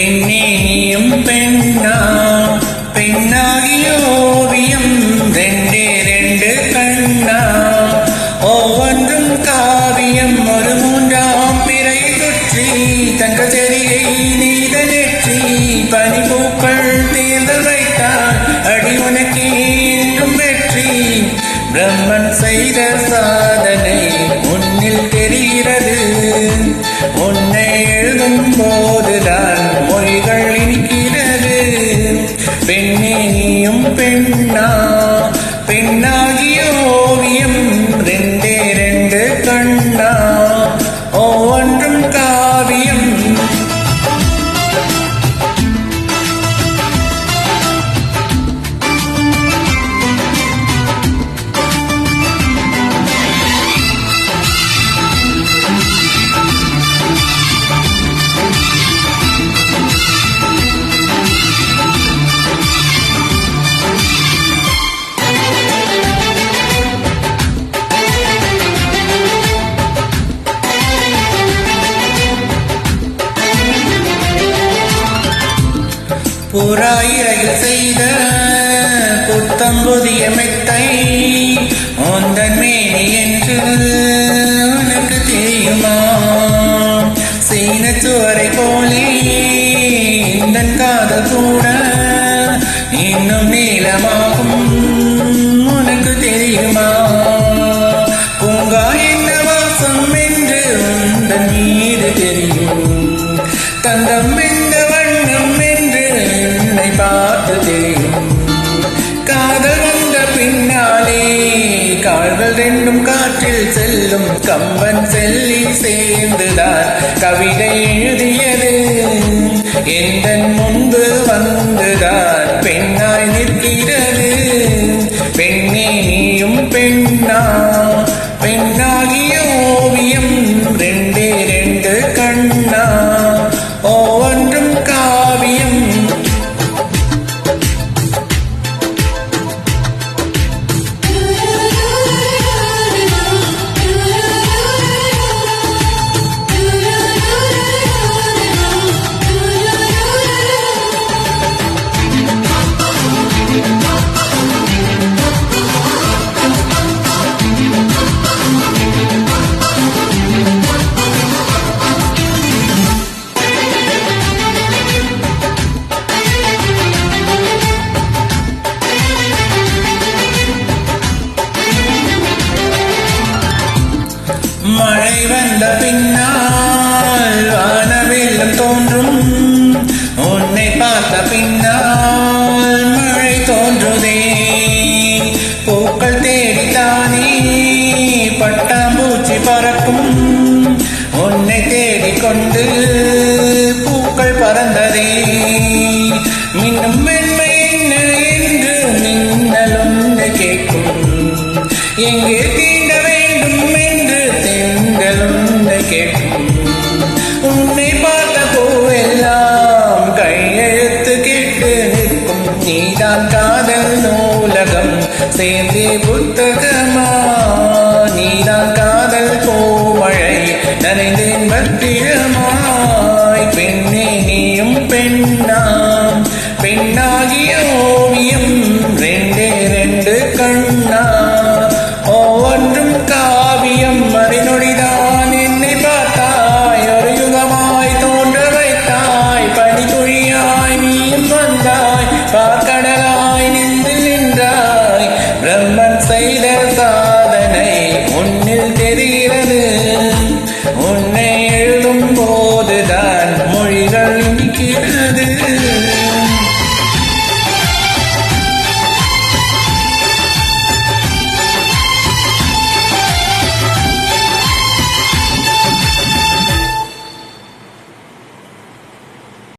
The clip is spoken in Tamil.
பெண்ணே நீயும் பெண்ணா பெண்ணாகிய ஓவியம் ரெண்டே ரெண்டு கண்ணா ஒவ்வொன்றும் காவியம் ஒரு மூன்றாம் பிறை சுற்றி தங்க செடியை நீத நெற்றி பனிப்பூக்கள் தேர்தல் வைத்தார் அடி உனக்கே என்றும் வெற்றி பிரம்மன் செய்த சாதனை உன்னில் தெரிகிறது உன்னை எழுதும் போதுதான் மொழிகள் இனிக்கிறது பெண்ணே நீயும் பெண்ணா பெண்ணாகிய ஓவியம் ரெண்டே ரெண்டு கண்ணா ஒவ்வொன்றும் காவியம் புறாயிரையில் செய்த புத்தம் புதிய மெத்தை உந்தன் மேனி என்று உனக்கு தெரியுமா சீனச்சுவரை போலே இந்த காதல் கூட இன்னும் நீளமாகும் உனக்கு தெரியுமா பூங்கா என்ன வாசம் என்று உந்தன் மீது தெரியும் தந்தம் எந்த வண்ணம் என்று என்னை பார்த்து தெரியும் காதல் வந்த பின்னாலே கால்கள் ரெண்டும் காற்றில் செல்லும் கம்பன் செல்லி சேர்ந்துதான் கவிதை எழுதியது எந்த முன்பு வந்துதான் பெண்ணாய் நிற்கிறது பெண்ணே நீயும் பெண்ணா பெண்ணாகிய ஓவியம் ரெண்டே ரெண்டு கண்ணா ஒவ்வொன்றும் காவியம் மழை வந்த பின்னால் வானவெல்லம் தோன்றும் உன்னை பார்த்த பின்னால் மழை தோன்றுதே பூக்கள் தேடித்தானே பட்டாம்பூச்சி பறக்கும் உன்னை தேடிக்கொண்டு பூக்கள் பறந்ததே மின்னும் மென்மை என்ன என்று மின்னல் உன்னை கேட்கும் எங்கே தீண்ட வேண்டும் என்று தென்றல் உன்னை கேட்கும் உன்னை பார்த்த பூவெல்லாம் கையெழுத்து கேட்டு நிற்கும் நீதான் காதல் நூலகம் சேர்ந்தே புத்தகமா நீதான் காதல் பூமழை நனைந்தேன் பத்திரமாய் பெண்ணே நீயும் பெண்ணா பெண்ணாகிய ஓவியம் ரெண்டே ரெண்டு கண்ணா ஒவ்வொன்றும் காவியம் மறைநொடிதான் என்னை பார்த்தாய் ஒரு யுகமாய் தோன்ற வைத்தாய் பனித்துளியாய் நீயும் வந்தாய் பார்க்கடலாய் நின்று நின்றாய் பிரம்மன் செய்த சாதனை